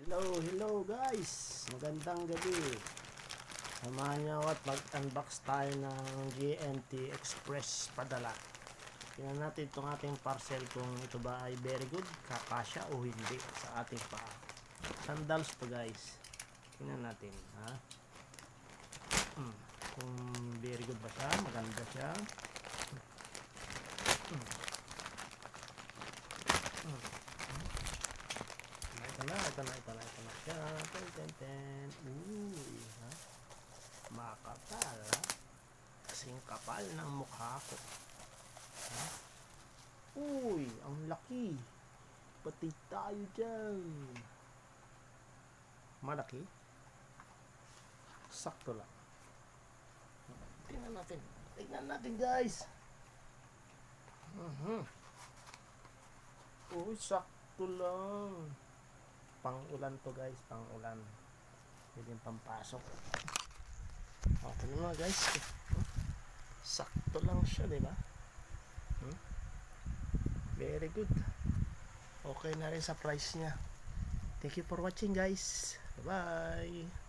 Hello guys! Magandang gabi. Samahan niyo ako at mag-unbox tayo ng GMT Express padala. Tingnan natin itong ating parcel kung ito ba ay very good, kakasya o hindi sa ating paa. Sandals to guys. Tingnan natin. Ha? Kung very good ba siya, maganda siya. Ito na siya. Ten. Uy, ha? Makapal, ha? Kasing kapal ng mukha ko. Ha? Uy, ang laki. Pati tayo dyan. Malaki? Sakto lang. Tingnan natin guys. Uy, sakto lang. Pang-ulan to guys, pang-ulan. Pwede yung pampasok. Ito na guys. Sakto lang siya, diba? Very good. Okay na rin sa price niya. Thank you for watching guys. Bye-bye.